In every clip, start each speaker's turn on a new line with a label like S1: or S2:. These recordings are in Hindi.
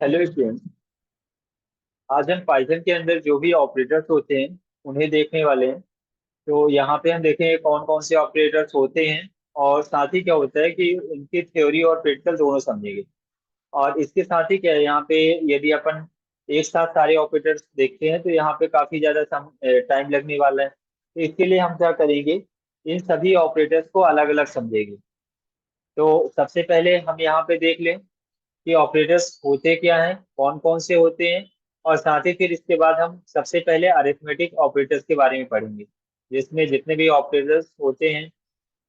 S1: Hello student. आज हम पाइथन के अंदर जो भी ऑपरेटर्स होते हैं उन्हें देखने वाले हैं। तो यहाँ पे हम देखेंगे कौन कौन से ऑपरेटर्स होते हैं और साथ ही क्या होता है कि उनकी थ्योरी और प्रैक्टिकल दोनों समझेंगे। और इसके साथ ही क्या है यहाँ पे, यदि अपन एक साथ सारे ऑपरेटर्स देखते हैं तो यहाँ पे काफी ज्यादा टाइम लगने वाला है। तो इसके लिए हम क्या करेंगे, इन सभी ऑपरेटर्स को अलग अलग समझेंगे। तो सबसे पहले हम यहाँ पे देख लें कि ऑपरेटर्स होते क्या हैं, कौन कौन से होते हैं। और साथ ही फिर इसके बाद हम सबसे पहले अरिथमेटिक ऑपरेटर्स के बारे में पढ़ेंगे, जिसमें जितने भी ऑपरेटर्स होते हैं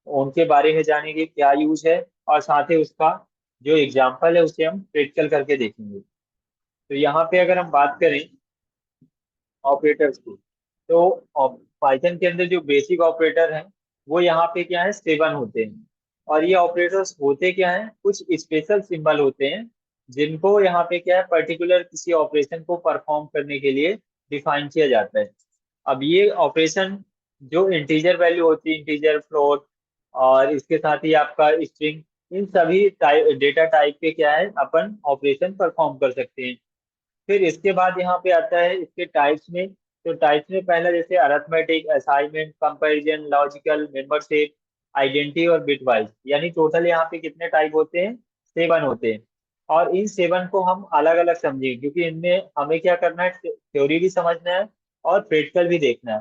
S1: उनके बारे में जानेंगे क्या यूज है। और साथ ही उसका जो एग्जाम्पल है उसे हम प्रैक्टिकल करके देखेंगे। तो यहाँ पे अगर हम बात करें ऑपरेटर्स की, तो पाइथन के अंदर जो बेसिक ऑपरेटर हैं वो यहाँ पे क्या है, 7 होते हैं। और ये ऑपरेटर्स होते क्या हैं, कुछ स्पेशल सिंबल होते हैं जिनको यहाँ पे क्या है, पर्टिकुलर किसी ऑपरेशन को परफॉर्म करने के लिए डिफाइन किया जाता है। अब ये ऑपरेशन जो इंटीजर वैल्यू होती है, इंटीजर, फ्लोट और इसके साथ ही आपका स्ट्रिंग, इन सभी डेटा टाइप पे क्या है, अपन ऑपरेशन परफॉर्म कर सकते हैं। फिर इसके बाद यहाँ पे आता है इसके टाइप्स में। तो टाइप्स में पहला जैसे arithmetic, assignment, comparison, logical, membership, identity और बिटवाइज, यानी टोटल यहाँ पे कितने टाइप होते हैं, 7 होते हैं। और इन 7 को हम अलग अलग समझेंगे क्योंकि इनमें हमें क्या करना है, थ्योरी भी समझना है और प्रैक्टिकल भी देखना है।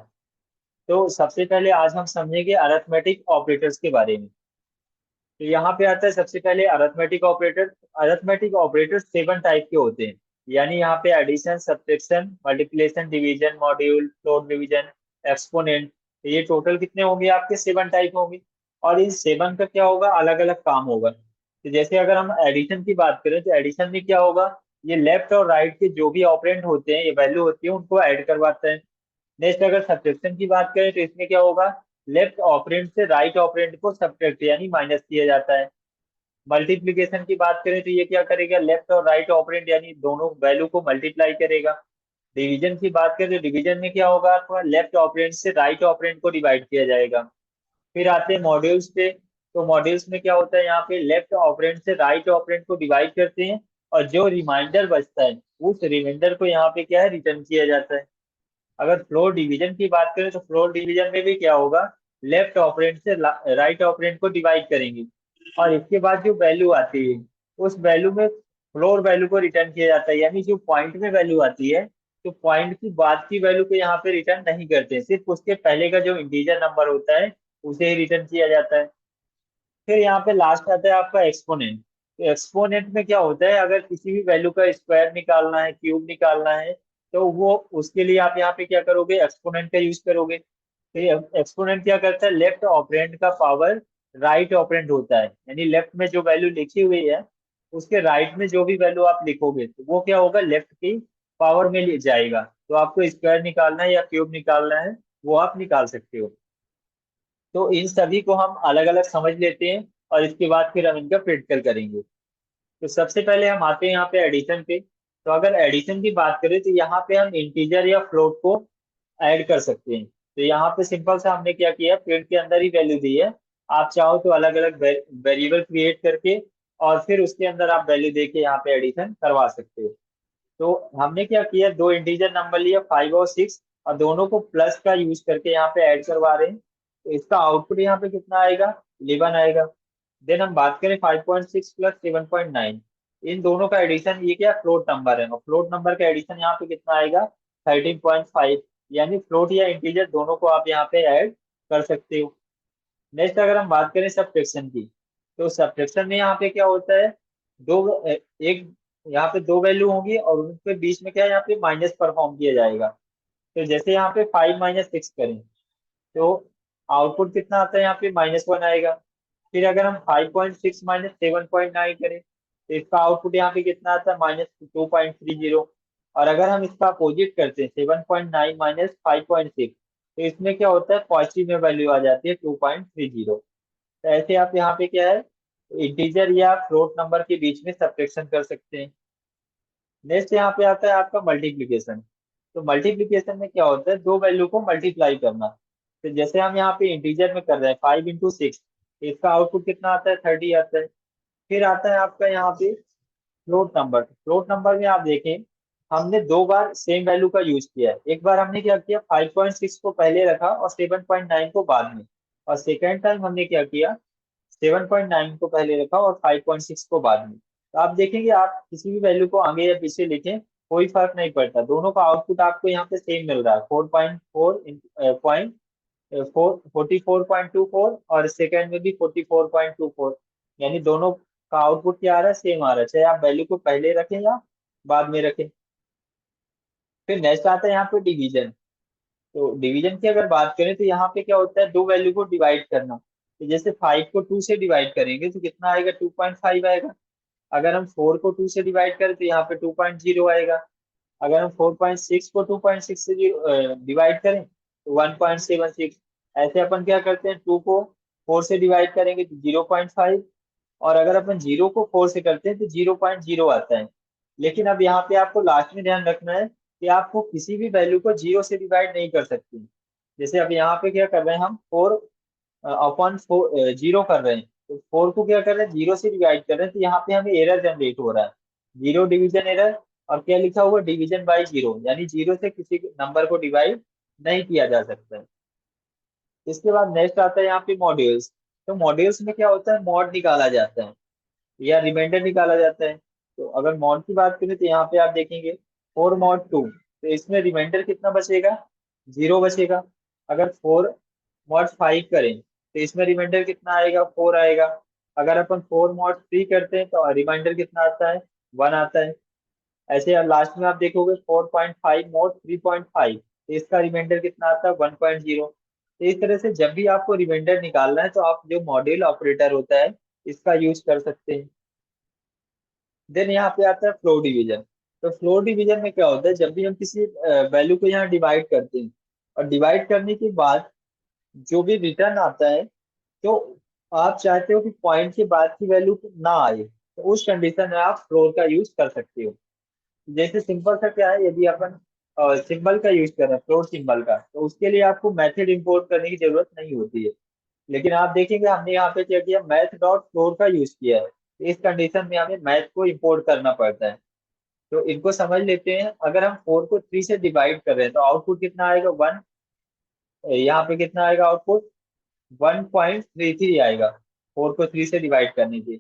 S1: तो सबसे पहले आज हम समझेंगे अरिथमेटिक ऑपरेटर्स के बारे में। तो यहाँ पे आता है सबसे पहले arithmetic operator. Arithmetic operator 7 type के होते हैं, यानी यहाँ पे addition, subtraction, multiplication, division, module, float, division, exponent. ये टोटल कितने होंगे, आपके 7 टाइप होंगे। और इन 7 का क्या होगा, अलग अलग काम होगा। तो जैसे अगर हम एडिशन की बात करें तो एडिशन में क्या होगा, ये लेफ्ट और राइट के जो भी ऑपरेंड होते हैं, ये वैल्यू होती है, उनको ऐड करवाता है। नेक्स्ट अगर सब्ट्रैक्शन की बात करें तो इसमें क्या होगा, लेफ्ट ऑपरेंड से राइट ऑपरेंड को सब्ट्रैक्ट यानी माइनस किया जाता है। मल्टीप्लिकेशन की बात करें तो ये क्या करेगा, लेफ्ट और राइट ऑपरेंड यानी दोनों वैल्यू को मल्टीप्लाई करेगा। डिवीजन की बात करें तो डिवीजन में क्या होगा, आपका लेफ्ट ऑपरेंड से राइट ऑपरेंड को डिवाइड किया जाएगा। फिर आते हैं मॉड्यूल्स पे। तो मॉड्यूल्स में क्या होता है, यहाँ पे लेफ्ट ऑपरेंड से राइट ऑपरेंड को डिवाइड करते हैं और जो रिमाइंडर बचता है उस रिमाइंडर को यहाँ पे क्या है, रिटर्न किया जाता है। अगर फ्लोर डिवीजन की बात करें तो फ्लोर डिवीजन में भी क्या होगा, लेफ्ट ऑपरेंड से राइट ऑपरेंड को डिवाइड करेंगे और इसके बाद जो वैल्यू आती है उस वैल्यू में फ्लोर वैल्यू को रिटर्न किया जाता है। यानी जो पॉइंट में वैल्यू आती है तो पॉइंट की बाद की वैल्यू को यहाँ पे रिटर्न नहीं करते, सिर्फ उसके पहले का जो इंटीजर नंबर होता है उसे ही रिटर्न किया जाता है। फिर यहाँ पे लास्ट आता है आपका एक्सपोनेंट। तो एक्सपोनेंट में क्या होता है, अगर किसी भी वैल्यू का स्क्वायर निकालना है, क्यूब निकालना है, तो वो उसके लिए आप यहाँ पे क्या करोगे, एक्सपोनेंट का यूज करोगे। तो ये एक्सपोनेंट क्या करता है, लेफ्ट ऑपरेंड का पावर राइट ऑपरेंड होता है, यानी लेफ्ट में जो वैल्यू लिखी हुई है उसके राइट में जो भी वैल्यू आप लिखोगे तो वो क्या होगा, लेफ्ट की पावर में ले जाएगा। तो आपको स्क्वायर निकालना है या क्यूब निकालना है वो आप निकाल सकते हो। तो इन सभी को हम अलग अलग समझ लेते हैं और इसके बाद फिर हम इनका प्रैक्टिकल करेंगे। तो सबसे पहले हम आते हैं यहाँ पे एडिशन पे। तो अगर एडिशन की बात करें तो यहाँ पे हम इंटीजर या फ्लोट को ऐड कर सकते हैं। तो यहाँ पे सिंपल सा हमने क्या किया, प्रिंट के अंदर ही वैल्यू दी है। आप चाहो तो अलग अलग वेरिएबल क्रिएट करके और फिर उसके अंदर आप वैल्यू दे के यहाँ पे एडिशन करवा सकते हो। तो हमने क्या किया, दो इंटीजर नंबर लिया 5 और 6 और दोनों को प्लस का यूज करके यहाँ पे ऐड करवा रहे हैं। तो इसका आउटपुट यहाँ पे कितना आएगा, 11 आएगा। देन हम बात करें 5.6 प्लस 7.9, इन दोनों का एडिशन, ये क्या फ्लोट नंबर है और फ्लोट नंबर का एडिशन यहाँ पे कितना आएगा, 13.5। यानी फ्लोट या इंटीजर दोनों को आप यहाँ पे ऐड कर सकते हो। नेक्स्ट अगर हम बात करें सब्ट्रैक्शन की, तो सब्ट्रैक्शन में यहाँ पे क्या होता है, एक यहाँ पे दो वैल्यू होंगी और उनके बीच में क्या है, यहाँ पे माइनस परफॉर्म किया जाएगा। तो जैसे यहाँ पे 5 - 6 करें तो आउटपुट कितना आता है, यहाँ पे -1 आएगा। फिर अगर हम 5.6 - 7.9 करें तो इसका आउटपुट यहाँ पे कितना आता है, -2.30। और अगर हम इसका अपोजिट करते हैं 7.9 - 5.6, तो इसमें क्या होता है, पॉजिटिव में वैल्यू आ जाती है 2.30। तो ऐसे आप यहाँ पे क्या है, इंटीजर या फ्लोट नंबर के बीच में सब्ट्रैक्शन कर सकते हैं। नेक्स्ट यहाँ पे आता है आपका मल्टीप्लीकेशन। तो मल्टीप्लीकेशन में क्या होता है, दो वैल्यू को मल्टीप्लाई करना। तो जैसे हम यहाँ पे इंटीजर में कर रहे हैं 5 × 6, इसका आउटपुट कितना आता है, 30 आता है। फिर आता है आपका यहाँ पे फ्लोट नंबर में आप देखें, हमने दो बार सेम वैल्यू का यूज किया है। एक बार हमने क्या किया, 5.6 को पहले रखा और 7.9 को बाद में। और सेकेंड टाइम हमने क्या किया, 7.9 को पहले रखा और 5.6 को बाद में। तो आप देखेंगे, आप किसी भी वैल्यू को आगे या पीछे लिखें, कोई फर्क नहीं पड़ता, दोनों का आउटपुट आपको यहाँ पे सेम मिल रहा है, 44.24 और सेकेंड में भी 44.24। यानी दोनों का आउटपुट क्या आ रहा है, सेम आ रहा है, चाहे आप वैल्यू को पहले रखें या बाद में रखें। फिर नेक्स्ट आता है यहाँ पे डिवीजन। तो डिवीजन की अगर बात करें तो यहाँ पे क्या होता है, दो वैल्यू को डिवाइड करना। तो जैसे 5 को 2 से डिवाइड करेंगे तो कितना आएगा, 2.5 आएगा। अगर हम 4 को 2 से डिवाइड करें तो यहाँ पे 2.0 आएगा। अगर हम 4.6 को 2.6 से डिवाइड करें तो 1.76। ऐसे अपन क्या करते हैं, 2 को 4 से डिवाइड करेंगे तो 0.5। और अगर अपन 0 को 4 से करते हैं तो 0.0 आता है। लेकिन अब यहाँ पे आपको लास्ट में ध्यान रखना है कि आपको किसी भी वैल्यू को 0 से डिवाइड नहीं कर सकते। जैसे अब यहाँ पे क्या कर रहे हैं हम, 4/4 जीरो कर रहे हैं, तो 4 को क्या कर रहे हैं, 0 से डिवाइड कर रहे हैं, तो यहाँ पे हमें एरर जनरेट हो रहा है, जीरो डिवीजन एरर। और क्या लिखा हुआ, डिवीजन बाय जीरो, यानी जीरो से किसी नंबर को डिवाइड नहीं किया जा सकता है। इसके बाद नेक्स्ट आता है यहाँ पे मॉड्यूल्स। तो मॉड्यूल्स में क्या होता है, मॉड निकाला जाता है या रिमाइंडर निकाला जाता है। तो अगर मॉड की बात करें तो यहाँ पे आप देखेंगे 4 mod 2, तो इसमें रिमाइंडर कितना बचेगा, 0 बचेगा। अगर 4 mod 5 करें तो इसमें रिमाइंडर कितना आएगा, 4 आएगा। अगर अपन 4 mod 3 करते हैं तो रिमाइंडर कितना आता है, 1 आता है। ऐसे अब लास्ट में आप देखोगे 4.5 mod 3.5, तो इसका रिमाइंडर कितना आता है, 1.0। तो इस तरह से जब भी आपको रिमाइंडर निकालना है तो आप जो मॉड्यूल ऑपरेटर होता है इसका यूज कर सकते हैं। देन यहाँ पे आता है फ्लोर डिवीजन। तो फ्लोर डिवीजन में क्या होता है, जब भी हम किसी वैल्यू को यहाँ डिवाइड करते हैं और डिवाइड करने के बाद जो भी रिटर्न आता है, तो आप चाहते हो कि पॉइंट के बाद की वैल्यू ना आए, तो उस कंडीशन में आप फ्लोर का यूज कर सकते हो। जैसे सिंपल सा क्या है, यदि अपन सिंबल का यूज कर रहे हैं, फ्लोर सिंबल का, तो उसके लिए आपको मेथड इंपोर्ट करने की जरूरत नहीं होती है। लेकिन आप देखेंगे हमने यहाँ पे क्या किया, मैथ डॉट फ्लोर का यूज किया है, तो इस कंडीशन में हमें मैथ को इंपोर्ट करना पड़ता है। तो इनको समझ लेते हैं, अगर हम 4 को 3 से डिवाइड कर रहे हैं तो आउटपुट कितना आएगा, 1। यहाँ पे कितना आएगा आउटपुट, 1.33 आएगा, 4 को 3 से डिवाइड करने से।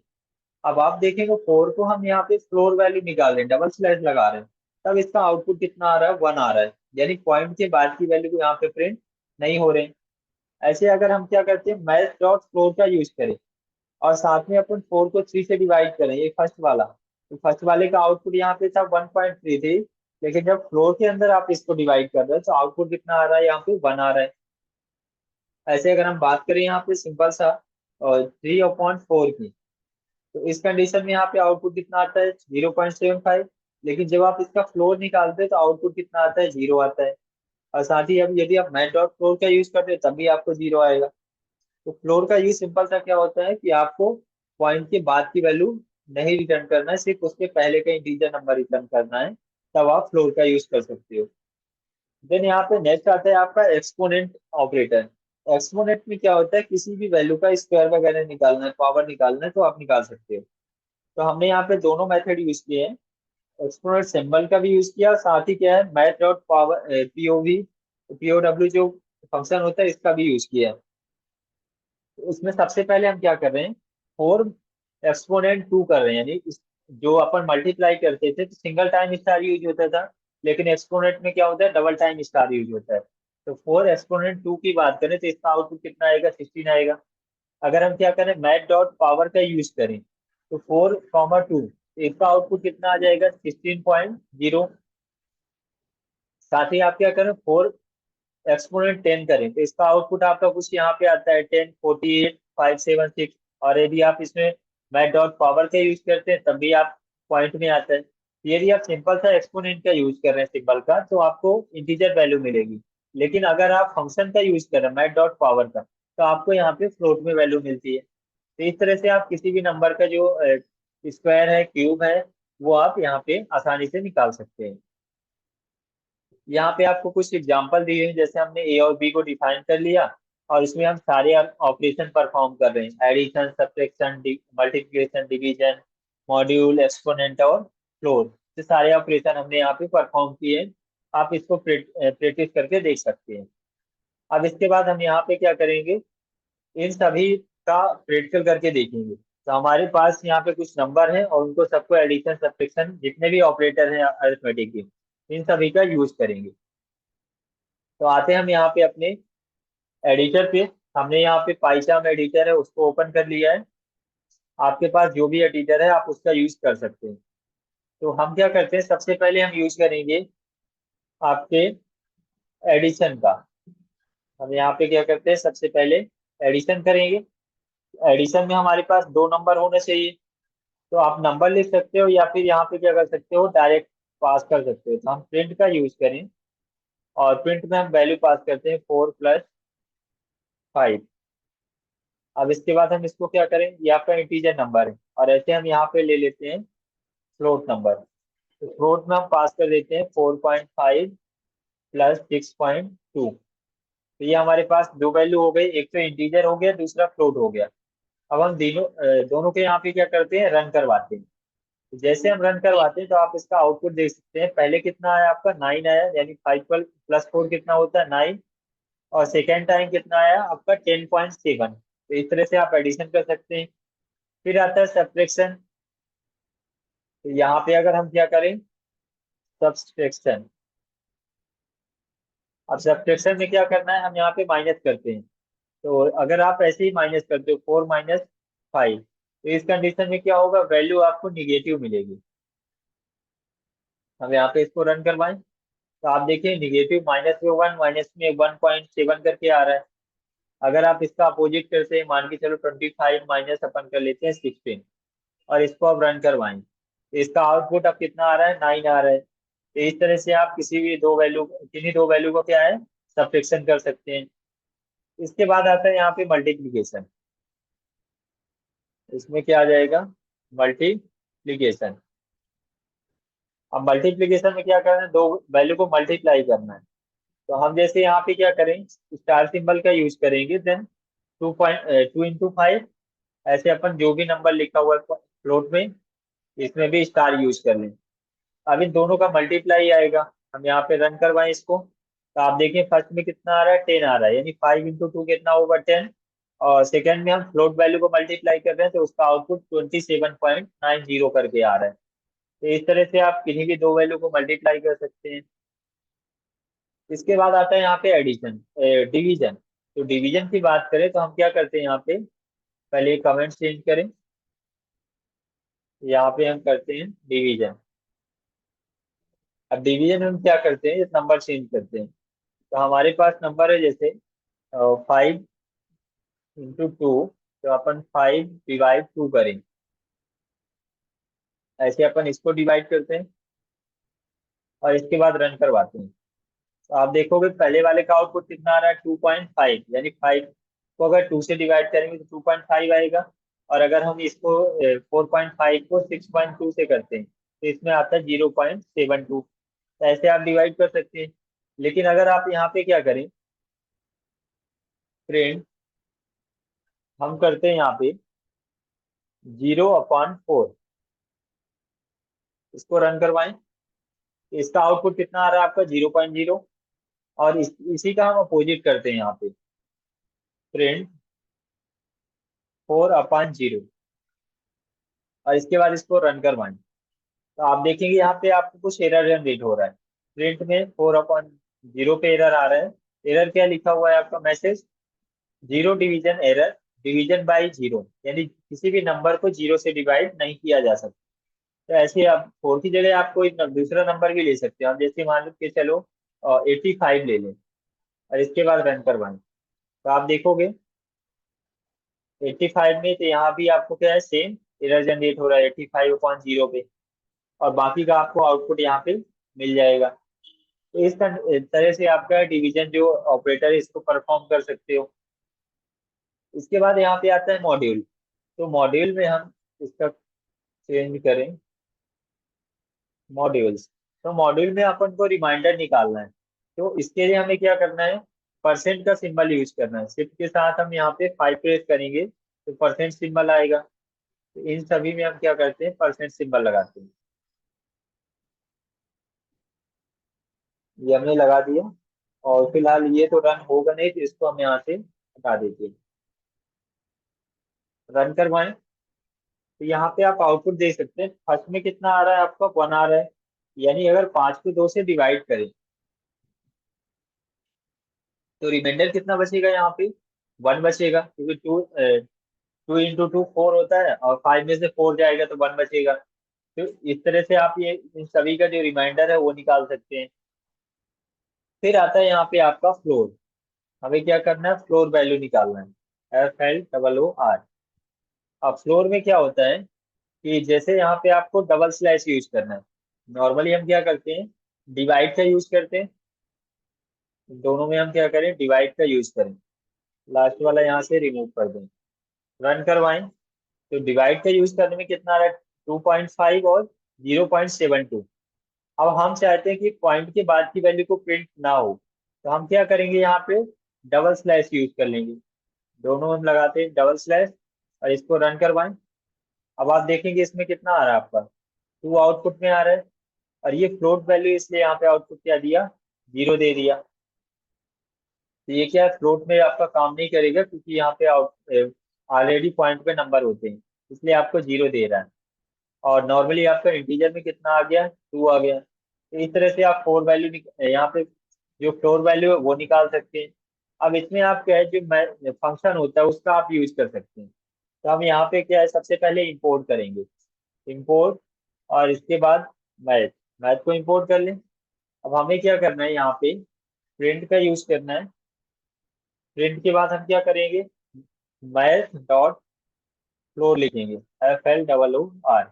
S1: अब आप देखेंगे 4 को हम यहाँ पे फ्लोर वैल्यू निकाल रहे हैं, डबल स्लैश लगा रहे हैं, तब इसका आउटपुट कितना आ रहा है, 1 आ रहा है। यानी पॉइंट के बाद की वैल्यू को यहाँ पे प्रिंट नहीं हो रहे हैं। ऐसे अगर हम क्या करते हैं, मैथ डॉट फ्लोर का यूज करें और साथ में अपन 4 को 3 से डिवाइड करें, ये फर्स्ट वाला, तो फर्स्ट वाले का आउटपुट यहाँ पे था 1.33। लेकिन जब फ्लोर के अंदर आप इसको डिवाइड कर रहे हैं तो आउटपुट कितना आ रहा है, यहाँ पे 1 आ रहा है। ऐसे अगर हम बात करें यहाँ पे सिंपल सा 3/4 की, तो इस कंडीशन में यहाँ पे आउटपुट कितना आता है, 0.75। लेकिन जब आप इसका फ्लोर निकालते हैं तो आउटपुट कितना आता है, 0 आता है। और साथ ही अब यदि आप मैथ डॉट फ्लोर का यूज करते हैं तब भी आपको 0 आएगा। तो फ्लोर का यूज सिंपल सा क्या होता है कि आपको पॉइंट के बाद की वैल्यू नहीं रिटर्न करना है, सिर्फ उसके पहले का इंटीजर नंबर रिटर्न करना है, तब आप फ्लोर का यूज कर सकते हो। देन यहाँ पे नेक्स्ट आता है आपका एक्सपोनेंट ऑपरेटर। एक्सपोनेंट में क्या होता है, किसी भी वैल्यू का स्क्वायर वगैरह निकालना है, पावर निकालना है, तो आप निकाल सकते हो। तो हमने यहाँ पे दोनों मेथड यूज किए हैं, एक्सपोनेंट सिंबल का भी यूज किया और साथ ही क्या है, math dot power POV POW जो फंक्शन होता है इसका भी यूज किया है। तो उसमें सबसे पहले हम क्या कर रहे हैं, 4 एक्सपोनेंट 2 कर रहे हैं, यानी जो अपन मल्टीप्लाई करते थे तो सिंगल टाइम स्टार यूज होता था, लेकिन एक्सपोनेंट में क्या होता है, डबल टाइम स्टार यूज होता है। तो 4 एक्सपोनेंट 2 की बात करें तो इसका आउटपुट कितना आएगा, 16 आएगा। अगर हम क्या करें, मैथ डॉट पावर का यूज करें तो 4, 2, इसका आउटपुट कितना आ जाएगा, 16.0। साथ ही आप क्या करें, 4 एक्सपोनेंट 10 करें तो इसका आउटपुट आपका कुछ यहाँ पे आता है, 10, 48, 576। और यदि आप इसमें मैथ डॉट पावर का यूज करते हैं तब भी आप पॉइंट में आता है। यदि आप सिंपल सा एक्सपोनेंट का यूज कर रहे हैं सिंबल का, तो आपको इंटीजर वैल्यू मिलेगी। लेकिन अगर आप फंक्शन का यूज कर रहे हैं, मैथ डॉट पावर का, तो आपको यहाँ पे फ्लोट में वैल्यू मिलती है। तो इस तरह से आप किसी भी नंबर का जो स्क्वायर है, क्यूब है, वो आप यहाँ पे आसानी से निकाल सकते हैं। यहाँ पे आपको कुछ एग्जांपल दिए हैं, जैसे हमने ए और बी को डिफाइन कर लिया और इसमें हम सारे ऑपरेशन परफॉर्म कर रहे हैं, addition, subtraction, multiplication, division, module, exponent और फ्लोट, ये सारे ऑपरेशन हमने यहाँ पे परफॉर्म किए हैं। आप इसको प्रैक्टिस करके देख सकते हैं। अब इसके बाद हम यहाँ पे क्या करेंगे, इन सभी का प्रैक्टिकल करके देखेंगे। तो हमारे पास यहाँ पे कुछ नंबर हैं और उनको सबको एडिशन सब्ट्रैक्शन जितने भी ऑपरेटर हैं अरिथमेटिक के, इन सभी का यूज करेंगे। तो आते हैं हम यहाँ पे अपने एडिटर पे। हमने यहाँ पे पाइथन एडिटर है उसको ओपन कर लिया है। आपके पास जो भी एडिटर है आप उसका यूज कर सकते हैं। तो हम क्या करते हैं, सबसे पहले हम यूज करेंगे आपके एडिशन का। हम यहाँ पे क्या करते हैं, सबसे पहले एडिशन करेंगे। एडिशन में हमारे पास दो नंबर होने चाहिए। तो आप नंबर लिख सकते हो या फिर यहाँ पे क्या कर सकते हो, डायरेक्ट पास कर सकते हो। तो हम प्रिंट का यूज करें और प्रिंट में हम वैल्यू पास करते हैं 4+5। अब इसके बाद हम इसको क्या करें, ये आपका इंटीजर नंबर है और ऐसे हम यहाँ पे ले लेते हैं फ्लोट नंबर। तो फ्लोट में हम पास कर देते हैं 4.5 + 6.2। तो ये हमारे पास दो वैल्यू हो गई, एक तो इंटीजर हो गया, दूसरा फ्लोट हो गया। अब हम दोनों के यहाँ पे क्या करते हैं, रन करवाते हैं। तो जैसे हम रन करवाते हैं तो आप इसका आउटपुट देख सकते हैं। पहले कितना आया आपका, 9 आया, यानी 5+4 कितना होता है, 9। और सेकेंड टाइम कितना आया आपका, 10.7। तो इस तरह से आप एडिशन कर सकते हैं। फिर आता है सब्ट्रैक्शन। तो यहाँ पे अगर हम क्या करें, सब्ट्रैक्शन। अब सब्ट्रैक्शन में क्या करना है, हम यहाँ पे माइनस करते हैं। तो अगर आप ऐसे ही माइनस करते हो 4-5, तो इस कंडीशन में क्या होगा, वैल्यू आपको निगेटिव मिलेगी। हम यहाँ पे इसको रन करवाएं तो आप देखिए निगेटिव -1, -1.7 करके आ रहा है। अगर आप इसका अपोजिट करते हैं, मान के चलो 25 माइनस अपन कर लेते हैं 16, और इसको आप रन करवाएं तो इसका आउटपुट अब कितना आ रहा है, 9 आ रहा है। तो इस तरह से आप किन्हीं दो वैल्यू को क्या है, सब्ट्रैक्शन कर सकते हैं। इसके बाद आता है यहाँ पे मल्टीप्लीकेशन। इसमें क्या आ जाएगा, मल्टीप्लीकेशन। अब मल्टीप्लीकेशन में क्या करना है, दो वैल्यू को मल्टीप्लाई करना है। तो हम जैसे यहाँ पे क्या करें, स्टार सिंबल का यूज करेंगे, देन 2.2 × 5। ऐसे अपन जो भी नंबर लिखा हुआ है फ्लोट में, इसमें भी स्टार यूज कर लें। अब इन दोनों का मल्टीप्लाई आएगा। हम यहाँ पे रन करवाएं इसको तो आप देखिए फर्स्ट में कितना आ रहा है, 10 आ रहा है, यानी 5 × 2 कितना होगा, 10। और सेकंड में हम फ्लोट वैल्यू को मल्टीप्लाई कर रहे हैं तो उसका आउटपुट 27.90 करके आ रहा है। तो इस तरह से आप किन्हीं भी दो वैल्यू को मल्टीप्लाई कर सकते हैं। इसके बाद आता है यहाँ पे एडिशन, डिवीजन। तो डिवीजन की बात करें तो हम क्या करते हैं, यहाँ पे पहले कमेंट चेंज करें। यहाँ पे हम करते हैं डिवीजन। अब डिवीजन में हम क्या करते हैं, नंबर चेंज करते हैं। तो हमारे पास नंबर है जैसे 5 × 2। तो अपन 5/2 करें, ऐसे अपन इसको डिवाइड करते हैं और इसके बाद रन करवाते हैं। तो आप देखोगे पहले वाले का आउटपुट कितना आ रहा है, 2.5, यानी 5 को अगर 2 से डिवाइड करेंगे तो 2.5 आएगा। और अगर हम इसको 4.5 को 6.2 से करते हैं तो इसमें आता है 0.72। तो ऐसे आप डिवाइड कर सकते हैं। लेकिन अगर आप यहाँ पे क्या करें, प्रिंट हम करते हैं यहाँ पे 0/4, इसको रन करवाएं तो इसका आउटपुट कितना आ रहा है आपका, 0.0। और इसी का हम अपोजिट करते हैं यहाँ पे, प्रिंट 4/0, और इसके बाद इसको रन करवाएं तो आप देखेंगे यहाँ पे आपको कुछ एरर जनरेट हो रहा है। प्रिंट में 4/0 पे एरर आ रहा है। एरर क्या लिखा हुआ है आपका message, zero division error, division by zero, यानी किसी भी नंबर को जीरो से डिवाइड नहीं किया जा सकता। तो ऐसे आप 4 की जगह आप कोई दूसरा नंबर भी ले सकते हो। आप जैसे मान लो कि चलो 85 ले लें और इसके बाद रन करवाएं तो आप देखोगे 85 में, तो यहाँ भी आपको क्या है, सेम एरर जनरेट हो रहा है 85/0 पे। और बाकी का आपको आउटपुट यहाँ पे मिल जाएगा। तो इस तरह से आपका डिवीजन जो ऑपरेटर है इसको परफॉर्म कर सकते हो। इसके बाद यहाँ पे आता है मॉड्यूल। तो मॉड्यूल में हम इसका चेंज करें, मॉड्यूल्स। तो मॉड्यूल में अपन को रिमाइंडर निकालना है। तो इसके लिए हमें क्या करना है, परसेंट का सिंबल यूज करना है। शिफ्ट के साथ हम यहाँ पे 5 प्रेस करेंगे तो परसेंट सिंबल आएगा। तो इन सभी में हम क्या करते हैं, परसेंट सिंबल लगाते हैं। ये हमने लगा दिया। और फिलहाल ये तो रन होगा नहीं, तो इसको हम यहाँ से हटा देते हैं। रन करवाएं। तो यहाँ पे आप आउटपुट देख सकते हैं, फर्स्ट में कितना आ रहा है आपका, 1 आ रहा है। यानी अगर 5 को 2 से डिवाइड करें तो रिमाइंडर कितना बचेगा यहाँ पे, 1 बचेगा, क्योंकि 2 इंटू 2 4 होता है, और 5 में से 4 जाएगा तो 1 बचेगा। तो इस तरह से आप ये इन सभी का जो रिमाइंडर है वो निकाल सकते हैं। फिर आता है यहाँ पे आपका फ्लोर। हमें क्या करना है, फ्लोर वैल्यू निकालना है, FLOOR। अब फ्लोर में क्या होता है कि जैसे यहाँ पे आपको डबल स्लैश यूज करना है। नॉर्मली हम क्या करते हैं, डिवाइड का यूज करते हैं। दोनों में हम क्या करें, डिवाइड का यूज करें। लास्ट वाला यहाँ से रिमूव कर दें। रन करवाएं। तो डिवाइड का यूज करने में कितना आ रहा है, 2.5 और 0.72। अब हम चाहते हैं कि पॉइंट के बाद की वैल्यू को प्रिंट ना हो, तो हम क्या करेंगे, यहाँ पे डबल स्लैश यूज कर लेंगे। दोनों हम लगाते हैं डबल स्लैश, और इसको रन करवाएं। अब आप देखेंगे इसमें कितना आ रहा है आपका, 2 आउटपुट में आ रहा है। और ये फ्लोट वैल्यू, इसलिए यहाँ पे आउटपुट क्या दिया, 0 दे दिया। तो ये क्या है, फ्लोट में आपका काम नहीं करेगा, क्योंकि यहाँ पे आउट ऑलरेडी पॉइंट पे नंबर होते हैं, इसलिए आपको 0 दे रहा है। और नॉर्मली आपका इंटीजर में कितना आ गया, 2 आ गया। तो इस तरह से आप फोर वैल्यू यहाँ पे जो फ्लोर वैल्यू है वो निकाल सकते हैं। अब इसमें आप क्या है, जो फंक्शन होता है उसका आप यूज कर सकते हैं। तो हम यहाँ पे क्या है, सबसे पहले इंपोर्ट करेंगे। इंपोर्ट, और इसके बाद मैथ। मैथ को इंपोर्ट कर लें। अब हमें क्या करना है, यहाँ पे प्रिंट का यूज करना है। प्रिंट के बाद हम क्या करेंगे, मैथ डॉट फ्लोर लिखेंगे, FLOOR।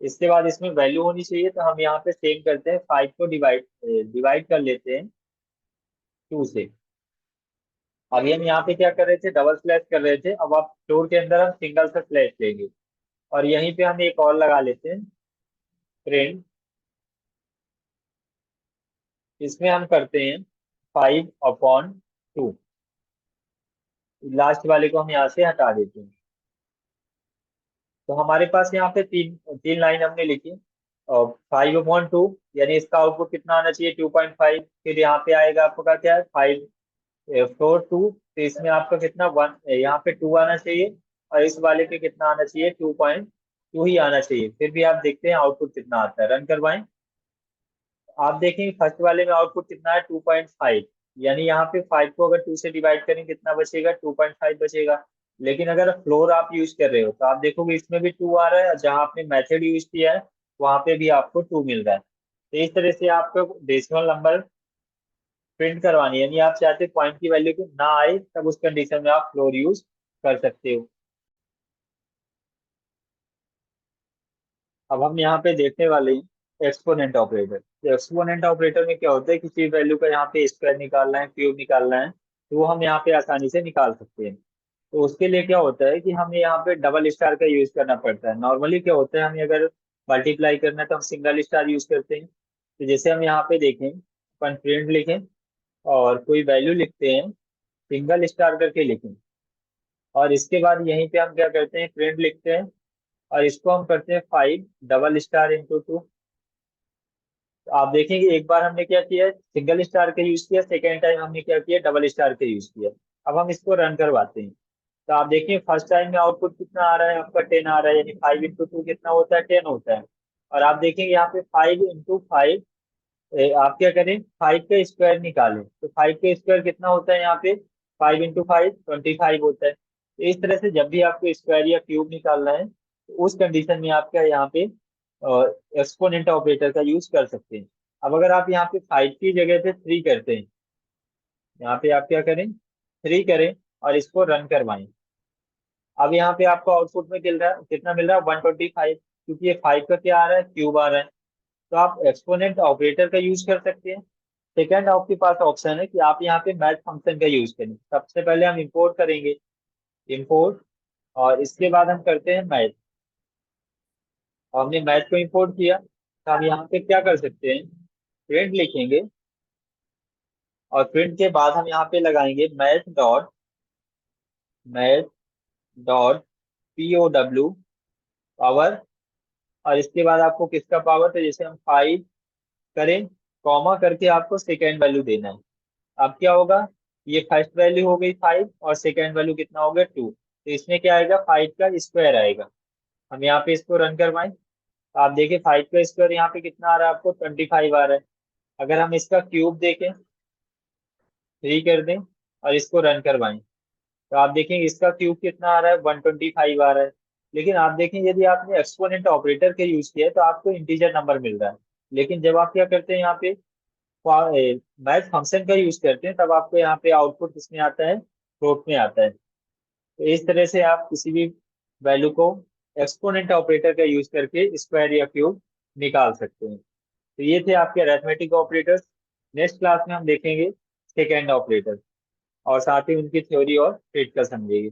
S1: इसके बाद इसमें वैल्यू होनी चाहिए, तो हम यहाँ पे सेम करते हैं, 5 को डिवाइड डिवाइड कर लेते हैं 2 से। अभी हम यहाँ पे क्या कर रहे थे, डबल स्लैश कर रहे थे, अब आप फ्लोर के अंदर हम सिंगल सा स्लैश लेंगे। और यहीं पे हम एक और लगा लेते हैं, प्रिंट। इसमें हम करते हैं 5/2। लास्ट वाले को हम यहाँ से हटा देते हैं। तो हमारे पास यहाँ पे तीन तीन लाइन हमने लिखी। और 5/2, यानी इसका आउटपुट कितना आना चाहिए, 2.5। फिर यहाँ पे आएगा आपका क्या है, 5/2। तो इसमें आपका कितना, 1, यहाँ पे 2 आना चाहिए। और इस वाले पे कितना आना चाहिए, 2.2 ही आना चाहिए। फिर भी आप देखते हैं आउटपुट कितना आता है, रन करवाएं। आप देखेंगे फर्स्ट वाले में आउटपुट कितना है, 2.5। यानी यहाँ पे 5 को अगर 2 से डिवाइड करें कितना बचेगा, 2.5 बचेगा। लेकिन अगर फ्लोर आप यूज कर रहे हो तो आप देखोगे इसमें भी 2 आ रहा है, और जहाँ आपने मेथड यूज किया है वहां पे भी आपको 2 मिल रहा है। तो इस तरह से आपको डेसिमल नंबर प्रिंट करवानी है, यानी आप चाहते पॉइंट की वैल्यू को ना आए, तब उस कंडीशन में आप फ्लोर यूज कर सकते हो। अब हम यहाँ पे देखने वाले हैं एक्सपोनेंट ऑपरेटर। तो एक्सपोनेंट ऑपरेटर में क्या होता है, किसी वैल्यू का यहाँ पे स्क्वायर निकालना है, क्यूब निकालना है, तो वो हम यहाँ पे आसानी से निकाल सकते हैं। तो उसके लिए क्या होता है कि हमें यहाँ पे डबल स्टार का यूज करना पड़ता है। नॉर्मली क्या होता है, हमें अगर मल्टीप्लाई करना है तो हम सिंगल स्टार यूज करते हैं। तो जैसे हम यहाँ पे देखें, अपन प्रिंट लिखें और कोई वैल्यू लिखते हैं, सिंगल स्टार करके लिखें। और इसके बाद यहीं पे हम क्या करते हैं, प्रिंट लिखते हैं, और इसको हम करते हैं 5 डबल स्टार इंटू 2। आप देखेंगे एक बार हमने क्या किया, सिंगल स्टार का यूज किया, सेकेंड टाइम हमने क्या किया, डबल स्टार का यूज किया। अब हम इसको रन करवाते हैं। तो आप देखिए फर्स्ट टाइम में आउटपुट कितना आ रहा है आपका, 10 आ रहा है, यानी 5/2 कितना होता है, 10 होता है। और आप देखेंगे यहाँ पे 5/5, आप क्या करें, 5 का स्क्वायर निकालें, तो 5 का स्क्वायर कितना होता है यहाँ पे, 5/5 25 होता है। तो इस तरह से जब भी आपको स्क्वायर या क्यूब निकालना है, तो उस कंडीशन में आपका यहाँ पे एक्सपोनेंट ऑपरेटर का यूज कर सकते हैं। अब अगर आप यहाँ पे 5 की जगह पे 3 करते हैं, यहाँ पे आप क्या करें, 3 करें, और इसको रन करवाएं। अब यहाँ पे आपको आउटपुट में मिल रहा है, कितना मिल रहा है, 125, क्योंकि ये 5 का क्या आ रहा है, क्यूब आ रहा है। तो आप एक्सपोनेंट ऑपरेटर का यूज कर सकते हैं। सेकंड आपके पास ऑप्शन है कि आप यहाँ पे मैथ फंक्शन का यूज करें। सबसे पहले हम इंपोर्ट करेंगे, इंपोर्ट, और इसके बाद हम करते हैं मैथ। और हमने मैथ को इंपोर्ट किया, तो हम यहाँ पे क्या कर सकते हैं, प्रिंट लिखेंगे। और प्रिंट के बाद हम यहाँ पे लगाएंगे मैथ डॉट POW पावर, और इसके बाद आपको किसका पावर, तो जैसे हम 5 करें, कॉमा करके आपको सेकेंड वैल्यू देना है। अब क्या होगा, ये फर्स्ट वैल्यू हो गई 5 और सेकेंड वैल्यू कितना हो गया 2, तो इसमें क्या आएगा, 5 का स्क्वायर आएगा। हम यहाँ पे इसको रन करवाएं तो आप देखिए 5 का स्क्वायर यहाँ पे कितना आ रहा है आपको, 25 आ रहा है। अगर हम इसका क्यूब देखें, 3 कर दें और इसको रन करवाएं, तो आप देखेंगे इसका क्यूब कितना आ रहा है, 125 आ रहा है। लेकिन आप देखें यदि आपने एक्सपोनेंट ऑपरेटर के यूज किया है तो आपको इंटीजर नंबर मिल रहा है। लेकिन जब आप क्या करते हैं यहाँ पे मैथ फंक्शन का यूज करते हैं, तब आपको यहाँ पे आउटपुट किसमें आता है, फ्लोट में आता है। तो इस तरह से आप किसी भी वैल्यू को एक्सपोनेंट ऑपरेटर का यूज करके स्क्वायर या क्यूब निकाल सकते हैं। तो ये थे आपके अरिथमेटिक ऑपरेटर्स। नेक्स्ट क्लास में हम देखेंगे सेकेंड ऑपरेटर, और साथ ही उनकी थ्योरी और ट्रीट कर समझेंगे।